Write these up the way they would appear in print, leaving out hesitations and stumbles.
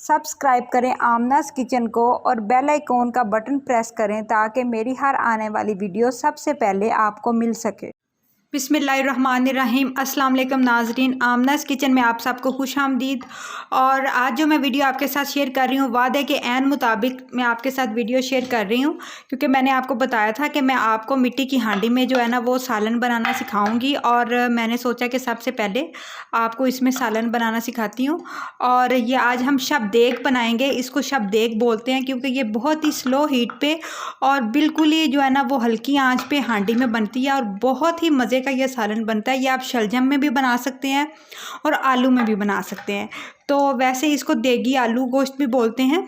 Subscribe करें आमनास kitchen को और बेल आइकॉन का बटन प्रेस करें ताकि मेरी हर आने वाली वीडियो सबसे पहले आपको मिल सके। बिस्मिल्लाहिर्रहमानिर्रहीम। अस्सलाम वालेकुम नाजरीन, आमनास किचन में आप सबको खुश आमदीद। और आज जो मैं वीडियो आपके साथ शेयर कर रही हूँ वादे के ऐन मुताबिक मैं आपके साथ वीडियो शेयर कर रही हूँ, क्योंकि मैंने आपको बताया था कि मैं आपको मिट्टी की हांडी में जो है ना वो सालन बनाना सिखाऊंगी। और मैंने सोचा कि सबसे पहले आपको इसमें सालन बनाना सिखाती हूँ। और ये आज हम शबदेग बनाएंगे। इसको शबदेग बोलते हैं क्योंकि ये बहुत ही स्लो हीट पे और बिल्कुल ही जो है ना वो हल्की आंच पे हांडी में बनती है और बहुत ही मज़े का ये सालन बनता है। ये आप शलजम में भी बना सकते हैं और आलू में भी बना सकते हैं। तो वैसे इसको देगी आलू गोश्त भी बोलते हैं,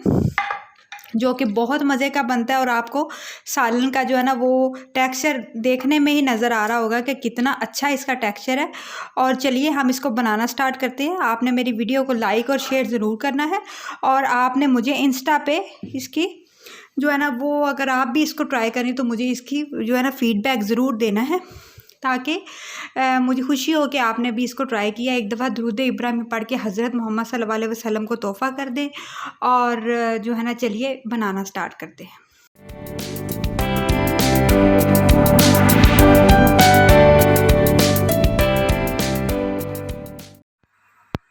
जो कि बहुत मज़े का बनता है। और आपको सालन का जो है ना वो टेक्सचर देखने में ही नज़र आ रहा होगा कि कितना अच्छा इसका टेक्सचर है। और चलिए हम इसको बनाना स्टार्ट करते हैं। आपने मेरी वीडियो को लाइक और शेयर ज़रूर करना है और आपने मुझे इंस्टा पे इसकी जो है ना वो अगर आप भी इसको ट्राई करें तो मुझे इसकी जो है ना फीडबैक ज़रूर देना है, ताकि मुझे खुशी हो कि आपने भी इसको ट्राई किया। एक दफ़ा दुरूद इब्राहिमी पढ़ के हज़रत मोहम्मद सल्लल्लाहु अलैहि वसल्लम को तोहफ़ा कर दें। और जो है ना चलिए बनाना स्टार्ट करते हैं।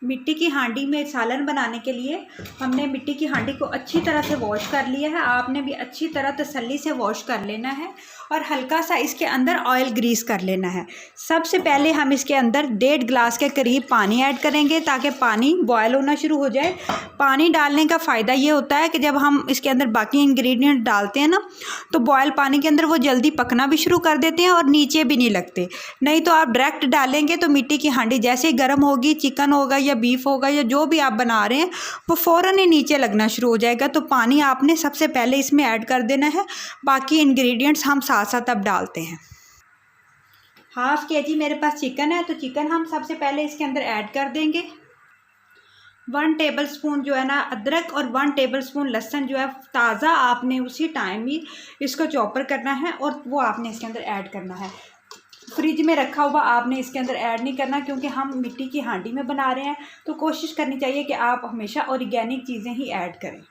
मिट्टी की हांडी में सालन बनाने के लिए हमने मिट्टी की हांडी को अच्छी तरह से वॉश कर लिया है। आपने भी अच्छी तरह तसल्ली से वॉश कर लेना है और हल्का सा इसके अंदर ऑयल ग्रीस कर लेना है। सबसे पहले हम इसके अंदर 1.5 गिलास के करीब पानी ऐड करेंगे ताकि पानी बॉयल होना शुरू हो जाए। पानी डालने का फ़ायदा ये होता है कि जब हम इसके अंदर बाकी इंग्रेडिएंट डालते हैं ना तो बॉयल पानी के अंदर वो जल्दी पकना भी शुरू कर देते हैं और नीचे भी नहीं लगते। नहीं तो आप डायरेक्ट डालेंगे तो मिट्टी की हांडी जैसे ही गर्म होगी, चिकन होगा या बीफ होगा या जो भी आप बना रहे हैं वो फ़ौरन ही नीचे लगना शुरू हो जाएगा। तो पानी आपने सबसे पहले इसमें ऐड कर देना है, बाकी इंग्रेडिएंट्स हम साथ साथ अब डालते हैं। 1/2 kg मेरे पास चिकन है, तो चिकन हम सबसे पहले इसके अंदर ऐड कर देंगे। 1 टेबलस्पून जो है ना अदरक और 1 टेबलस्पून लहसुन जो है ताज़ा आपने उसी टाइम ही इसको चॉपर करना है और वो आपने इसके अंदर ऐड करना है। फ्रिज में रखा हुआ आपने इसके अंदर ऐड नहीं करना, क्योंकि हम मिट्टी की हांडी में बना रहे हैं तो कोशिश करनी चाहिए कि आप हमेशा ऑर्गेनिक चीज़ें ही ऐड करें।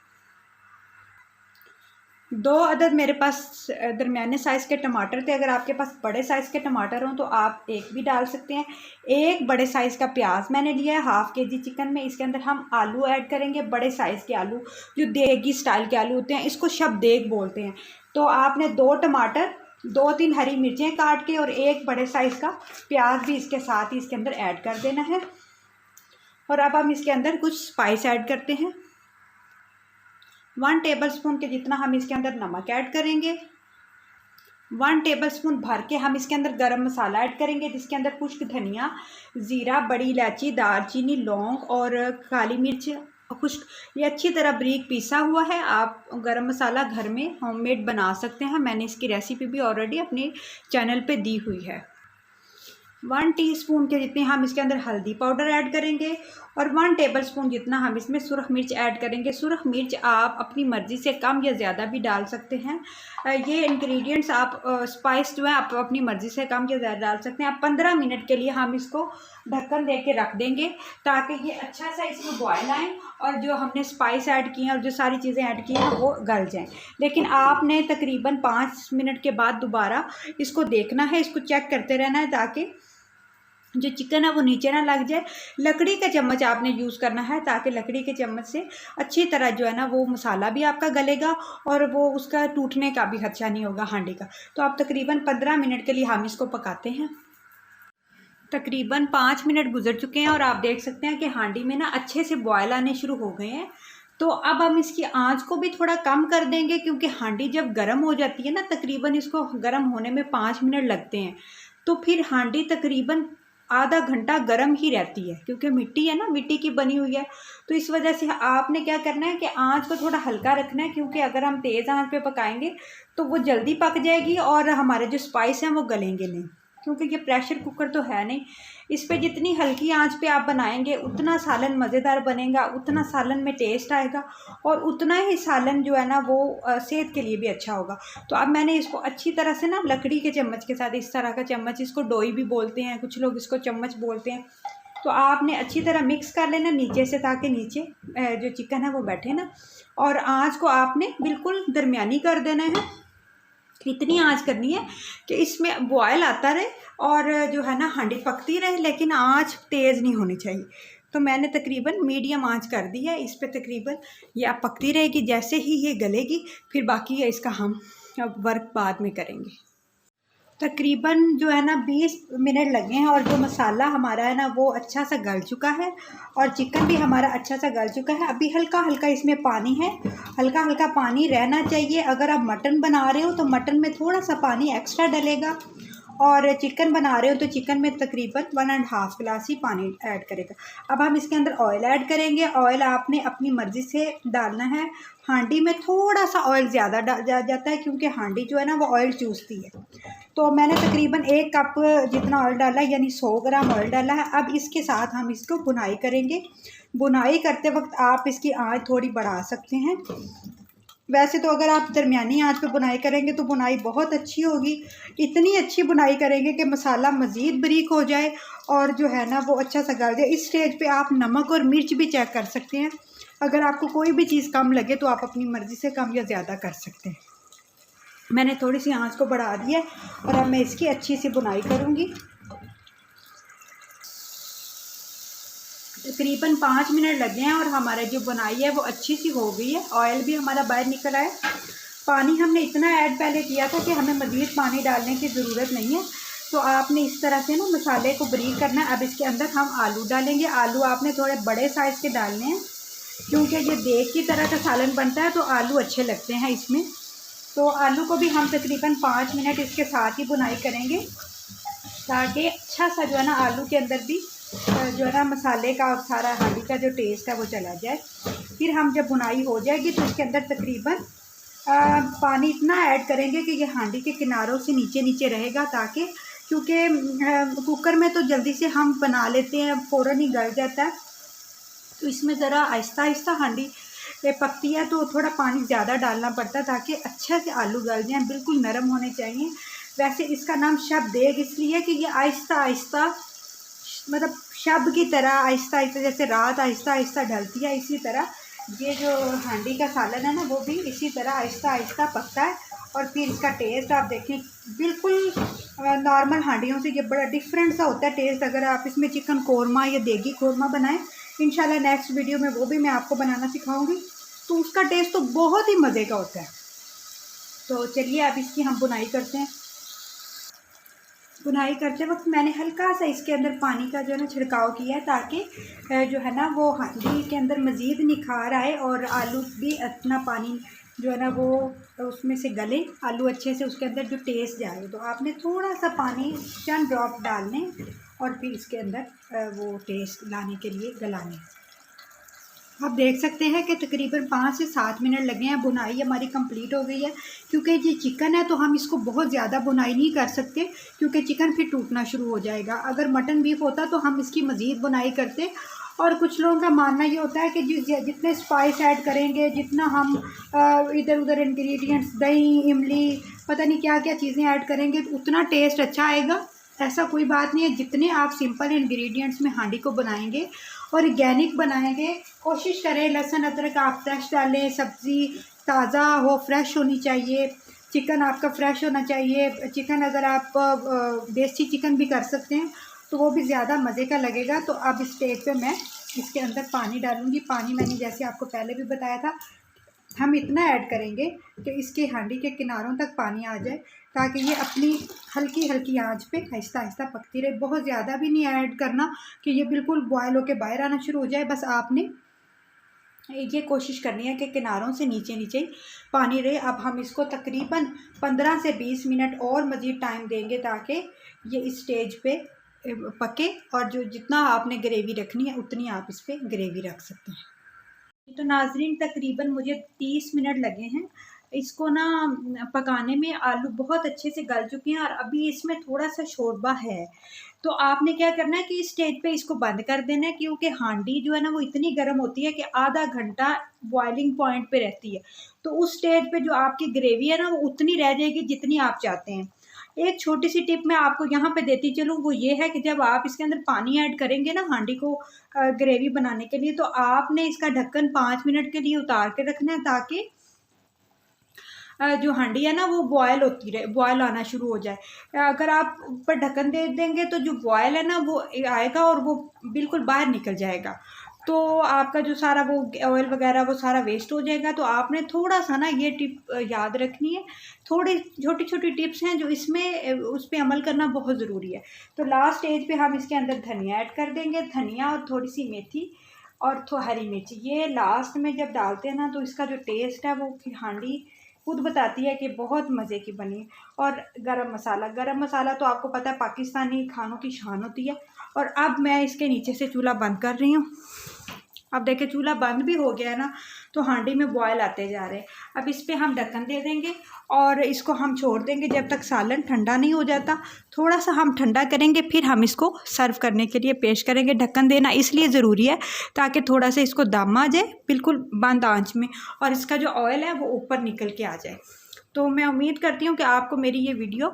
2 अदद मेरे पास दरमियाने साइज़ के टमाटर थे। अगर आपके पास बड़े साइज़ के टमाटर हों तो आप एक भी डाल सकते हैं। 1 बड़े साइज़ का प्याज मैंने लिया है। 1/2 kg चिकन में इसके अंदर हम आलू ऐड करेंगे, बड़े साइज़ के आलू जो देगी स्टाइल के आलू होते हैं, इसको शबदेग बोलते हैं। तो आपने 2 टमाटर, 2-3 हरी मिर्चें काट के और 1 बड़े साइज़ का प्याज भी इसके साथ ही इसके अंदर ऐड कर देना है। और अब हम इसके अंदर कुछ स्पाइस ऐड करते हैं। 1 टेबलस्पून के जितना हम इसके अंदर नमक ऐड करेंगे। 1 टेबलस्पून भर के हम इसके अंदर गरम मसाला ऐड करेंगे, जिसके अंदर खुश्क धनिया, ज़ीरा, बड़ी इलायची, दालचीनी, लौंग और काली मिर्च खुश्क, ये अच्छी तरह बारीक पीसा हुआ है। आप गरम मसाला घर में होममेड बना सकते हैं। मैंने इसकी रेसिपी भी ऑलरेडी अपने चैनल पे दी हुई है। 1 टीस्पून के जितने हम इसके अंदर हल्दी पाउडर ऐड करेंगे और 1 टेबलस्पून जितना हम इसमें सुरख मिर्च ऐड करेंगे। सुरख मिर्च आप अपनी मर्ज़ी से कम या ज़्यादा भी डाल सकते हैं। ये इंग्रेडिएंट्स आप स्पाइस जो है आप अपनी मर्ज़ी से कम या ज़्यादा डाल सकते हैं। आप 15 मिनट के लिए हम इसको ढक्कन दे के रख देंगे ताकि ये अच्छा सा इसमें बॉयल आए और जो हमने स्पाइस ऐड किए हैं और जो सारी चीज़ें ऐड की हैं वो गल जाएं। लेकिन आपने तकरीबन 5 मिनट के बाद दोबारा इसको देखना है, इसको चेक करते रहना है ताकि जो चिकन है वो नीचे ना लग जाए। लकड़ी का चम्मच आपने यूज़ करना है ताकि लकड़ी के चम्मच से अच्छी तरह जो है ना वो मसाला भी आपका गलेगा और वो उसका टूटने का भी खदशा नहीं होगा हांडी का। तो आप तकरीबन 15 मिनट के लिए हम इसको पकाते हैं। तकरीबन 5 मिनट गुजर चुके हैं और आप देख सकते हैं कि हांडी में ना अच्छे से बॉयल आने शुरू हो गए हैं। तो अब हम इसकी आंच को भी थोड़ा कम कर देंगे, क्योंकि हांडी जब गर्म हो जाती है ना तकरीबन इसको गर्म होने में 5 मिनट लगते हैं, तो फिर हांडी तकरीबन आधा घंटा गर्म ही रहती है, क्योंकि मिट्टी है ना, मिट्टी की बनी हुई है। तो इस वजह से आपने क्या करना है कि आंच को थोड़ा हल्का रखना है, क्योंकि अगर हम तेज़ आंच पे पकाएंगे तो वो जल्दी पक जाएगी और हमारे जो स्पाइस हैं वो गलेंगे नहीं, क्योंकि ये प्रेशर कुकर तो है नहीं। इस पे जितनी हल्की आंच पे आप बनाएंगे उतना सालन मज़ेदार बनेगा, उतना सालन में टेस्ट आएगा और उतना ही सालन जो है ना वो सेहत के लिए भी अच्छा होगा। तो अब मैंने इसको अच्छी तरह से ना लकड़ी के चम्मच के साथ, इस तरह का चम्मच, इसको डोई भी बोलते हैं, कुछ लोग इसको चम्मच बोलते हैं, तो आपने अच्छी तरह मिक्स कर लेना नीचे से, ताकि नीचे जो चिकन है वो बैठे ना। और आँच को आपने बिल्कुल दरमियानी कर देना है। इतनी आंच करनी है कि इसमें बॉयल आता रहे और जो है ना हांडी पकती रहे, लेकिन आंच तेज़ नहीं होनी चाहिए। तो मैंने तकरीबन मीडियम आंच कर दी है इस पे। तकरीबन ये अब पकती रहेगी, जैसे ही ये गलेगी फिर बाकी है इसका हम अब वर्क बाद में करेंगे। तकरीबन जो है ना 20 मिनट लगे हैं और जो मसाला हमारा है ना वो अच्छा सा गल चुका है और चिकन भी हमारा अच्छा सा गल चुका है। अभी हल्का हल्का इसमें पानी है, हल्का हल्का पानी रहना चाहिए। अगर आप मटन बना रहे हो तो मटन में थोड़ा सा पानी एक्स्ट्रा डलेगा, और चिकन बना रहे हो तो चिकन में तकरीबन 1.5 गिलास ही पानी ऐड करेगा। अब हम इसके अंदर ऑयल ऐड करेंगे। ऑयल आपने अपनी मर्ज़ी से डालना है। हांडी में थोड़ा सा ऑयल ज़्यादा डाल जाता है क्योंकि हांडी जो है ना वो ऑयल चूसती है। तो मैंने तकरीबन 1 कप जितना ऑयल डाला है, यानी 100 ग्राम ऑयल डाला है। अब इसके साथ हम इसको भुनाई करेंगे। भुनाई करते वक्त आप इसकी आंच थोड़ी बढ़ा सकते हैं। वैसे तो अगर आप दरमियानी आंच पे बुनाई करेंगे तो बुनाई बहुत अच्छी होगी। इतनी अच्छी बुनाई करेंगे कि मसाला मज़ीद बारीक हो जाए और जो है ना वो अच्छा सा गल जाए। इस स्टेज पे आप नमक और मिर्च भी चेक कर सकते हैं। अगर आपको कोई भी चीज़ कम लगे तो आप अपनी मर्ज़ी से कम या ज़्यादा कर सकते हैं। मैंने थोड़ी सी आंच को बढ़ा दिया और अब मैं इसकी अच्छी सी बुनाई करूँगी। तकरीबन 5 मिनट लगे हैं और हमारा जो बुनाई है वो अच्छी सी हो गई है। ऑयल भी हमारा बाहर निकल आया। पानी हमने इतना ऐड पहले किया था कि हमें मज़ीद पानी डालने की ज़रूरत नहीं है। तो आपने इस तरह से ना मसाले को बारीक करना है। अब इसके अंदर हम आलू डालेंगे। आलू आपने थोड़े बड़े साइज़ के डालने हैं क्योंकि ये देग की तरह का सालन बनता है तो आलू अच्छे लगते हैं इसमें। तो आलू को भी हम तकरीबन 5 मिनट इसके साथ ही बुनाई करेंगे ताकि अच्छा सा जो है ना आलू के अंदर भी जो है ना मसाले का और सारा हांडी का जो टेस्ट है वो चला जाए। फिर हम जब बुनाई हो जाएगी तो इसके अंदर तकरीबन पानी इतना ऐड करेंगे कि ये हांडी के किनारों से नीचे नीचे रहेगा, ताकि क्योंकि कुकर में तो जल्दी से हम बना लेते हैं, फ़ौरन ही गल जाता है। तो इसमें ज़रा आहिस्ता आहिस्ता हांडी पकती है तो थोड़ा पानी ज़्यादा डालना पड़ता है ताकि अच्छा से आलू गल जाएँ, बिल्कुल नरम होने चाहिए। वैसे इसका नाम शब देग इसलिए कि ये आहिस्ता आहिस्ता, मतलब शब की तरह आहिस्ता आहिस्ता, जैसे रात आहिस्ता आहिस्ता ढलती है, इसी तरह ये जो हांडी का सालन है ना वो भी इसी तरह आहिस्ता आहिस्ता पकता है। और फिर इसका टेस्ट आप देखें, बिल्कुल नॉर्मल हांडियों से ये बड़ा डिफरेंट सा होता है टेस्ट। अगर आप इसमें चिकन कोरमा या देगी कोरमा बनाएं, इंशाल्लाह नेक्स्ट वीडियो में वो भी मैं आपको बनाना सिखाऊंगी, तो उसका टेस्ट तो बहुत ही मज़े का होता है। तो चलिए अब इसकी हम बुनाई करते हैं। बुनाई करते वक्त मैंने हल्का सा इसके अंदर पानी का जो है ना छिड़काव किया है ताकि जो है ना वो हांडी के अंदर मज़ीद निखार आए और आलू भी अपना पानी जो है ना वो उसमें से गले, आलू अच्छे से उसके अंदर जो टेस्ट जाए। तो आपने थोड़ा सा पानी चंद ड्रॉप डालने और फिर इसके अंदर वो टेस्ट लाने के लिए गलाने। आप देख सकते हैं कि तकरीबन 5 से 7 मिनट लगे हैं। बुनाई हमारी कंप्लीट हो गई है। क्योंकि ये चिकन है तो हम इसको बहुत ज़्यादा बुनाई नहीं कर सकते क्योंकि चिकन फिर टूटना शुरू हो जाएगा। अगर मटन बीफ होता तो हम इसकी मज़ीद बुनाई करते। और कुछ लोगों का मानना ये होता है कि जितने स्पाइस ऐड करेंगे, जितना हम इधर उधर इंग्रेडिएंट्स, दही, इमली, पता नहीं क्या क्या चीज़ें ऐड करेंगे तो उतना टेस्ट अच्छा आएगा। ऐसा कोई बात नहीं है। जितने आप सिंपल इंग्रेडिएंट्स में हांडी को बनाएंगे, ऑर्गेनिक बनाएंगे, कोशिश करें लहसुन अदरक आप फ्रेश डालें, सब्ज़ी ताज़ा हो, फ्रेश होनी चाहिए, चिकन आपका फ्रेश होना चाहिए। चिकन अगर आप देसी चिकन भी कर सकते हैं तो वो भी ज़्यादा मज़े का लगेगा। तो अब इस स्टेज पे मैं इसके अंदर पानी डालूँगी। पानी मैंने जैसे आपको पहले भी बताया था, हम इतना ऐड करेंगे कि इसके हांडी के किनारों तक पानी आ जाए ताकि ये अपनी हल्की हल्की आंच पे आहिस्ता आहिस्ता पकती रहे। बहुत ज़्यादा भी नहीं ऐड करना कि ये बिल्कुल बॉयल होके बाहर आना शुरू हो जाए। बस आपने ये कोशिश करनी है कि किनारों से नीचे नीचे ही पानी रहे। अब हम इसको तकरीबन 15 से 20 मिनट और मज़ीद टाइम देंगे ताकि ये इस स्टेज पे पके। और जो जितना आपने ग्रेवी रखनी है उतनी आप इस पर ग्रेवी रख सकते हैं। तो नाजरीन तकरीबन मुझे 30 मिनट लगे हैं इसको ना पकाने में। आलू बहुत अच्छे से गल चुके हैं और अभी इसमें थोड़ा सा शोरबा है। तो आपने क्या करना है कि इस स्टेज पे इसको बंद कर देना है क्योंकि हांडी जो है ना वो इतनी गर्म होती है कि आधा घंटा बॉइलिंग पॉइंट पे रहती है। तो उस स्टेज पे जो आपकी ग्रेवी है ना वो उतनी रह जाएगी जितनी आप चाहते हैं। एक छोटी सी टिप मैं आपको यहाँ पे देती चलूँ, वो ये है कि जब आप इसके अंदर पानी ऐड करेंगे ना हांडी को ग्रेवी बनाने के लिए, तो आपने इसका ढक्कन 5 मिनट के लिए उतार के रखना है, ताकि जो हांडी है ना वो बॉयल होती रहे, बॉयल आना शुरू हो जाए। अगर आप ऊपर ढक्कन दे देंगे तो जो बॉयल है ना वो आएगा और वो बिल्कुल बाहर निकल जाएगा, तो आपका जो सारा वो ऑयल वगैरह वो सारा वेस्ट हो जाएगा। तो आपने थोड़ा सा ना ये टिप याद रखनी है। थोड़ी छोटी छोटी टिप्स हैं जो इसमें उस पर अमल करना बहुत ज़रूरी है। तो लास्ट स्टेज पे हम इसके अंदर धनिया ऐड कर देंगे, धनिया और थोड़ी सी मेथी और हरी मिर्ची। ये लास्ट में जब डालते हैं ना तो इसका जो टेस्ट है वो हांडी खुद बताती है कि बहुत मज़े की बनी है। और गरम मसाला तो आपको पता है पाकिस्तानी खानों की शान होती है। और अब मैं इसके नीचे से चूल्हा बंद कर रही हूँ। अब देखिए चूल्हा बंद भी हो गया है ना, तो हांडी में बॉयल आते जा रहे हैं। अब इस पर हम ढक्कन दे देंगे और इसको हम छोड़ देंगे जब तक सालन ठंडा नहीं हो जाता। थोड़ा सा हम ठंडा करेंगे, फिर हम इसको सर्व करने के लिए पेश करेंगे। ढक्कन देना इसलिए ज़रूरी है ताकि थोड़ा सा इसको दम आ जाए बिल्कुल बंद आंच में, और इसका जो ऑयल है वो ऊपर निकल के आ जाए। तो मैं उम्मीद करती हूँ कि आपको मेरी ये वीडियो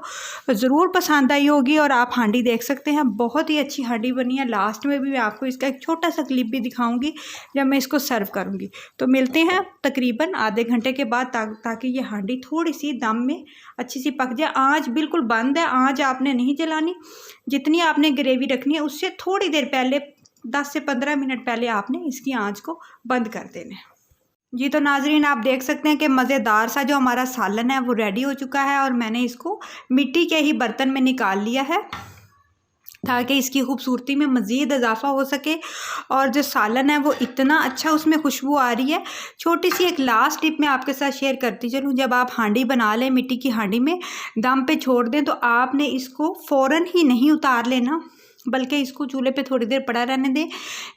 ज़रूर पसंद आई होगी और आप हांडी देख सकते हैं, बहुत ही अच्छी हांडी बनी है। लास्ट में भी मैं आपको इसका एक छोटा सा क्लिप भी दिखाऊंगी जब मैं इसको सर्व करूँगी। तो मिलते हैं तकरीबन आधे घंटे के बाद, ताकि ये हांडी थोड़ी सी दम में अच्छी सी पक जाए। आँच बिल्कुल बंद है, आँच आपने नहीं जलानी। जितनी आपने ग्रेवी रखनी है उससे थोड़ी देर पहले, 10 से 15 मिनट पहले आपने इसकी आँच को बंद कर देना है जी। तो नाजरीन आप देख सकते हैं कि मज़ेदार सा जो हमारा सालन है वो रेडी हो चुका है, और मैंने इसको मिट्टी के ही बर्तन में निकाल लिया है ताकि इसकी खूबसूरती में मज़ीद इजाफा हो सके। और जो सालन है वो इतना अच्छा उसमें खुशबू आ रही है। छोटी सी एक लास्ट टिप मैं आपके साथ शेयर करती चलूँ। जब आप हांडी बना लें मिट्टी की हांडी में, दम पे छोड़ दें, तो आपने इसको फ़ौरन ही नहीं उतार लेना, बल्कि इसको चूल्हे पे थोड़ी देर पड़ा रहने दें।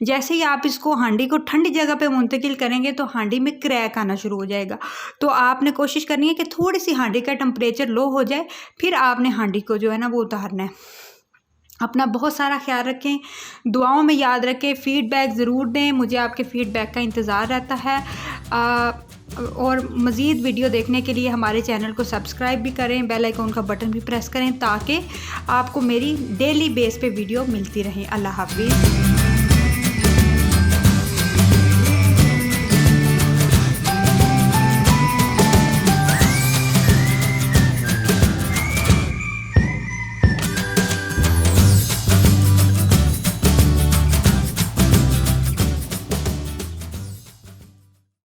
जैसे ही आप इसको हांडी को ठंडी जगह पे मुंतकिल करेंगे तो हांडी में क्रैक आना शुरू हो जाएगा। तो आपने कोशिश करनी है कि थोड़ी सी हांडी का टेम्परेचर लो हो जाए, फिर आपने हांडी को जो है ना वो उतारना है। अपना बहुत सारा ख्याल रखें, दुआओं में याद रखें, फ़ीडबैक ज़रूर दें, मुझे आपके फ़ीडबैक का इंतज़ार रहता है। और मज़ीद वीडियो देखने के लिए हमारे चैनल को सब्सक्राइब भी करें, बेल आइकन का बटन भी प्रेस करें, ताकि आपको मेरी डेली बेस पे वीडियो मिलती रहे। अल्लाह हाफ़िज़।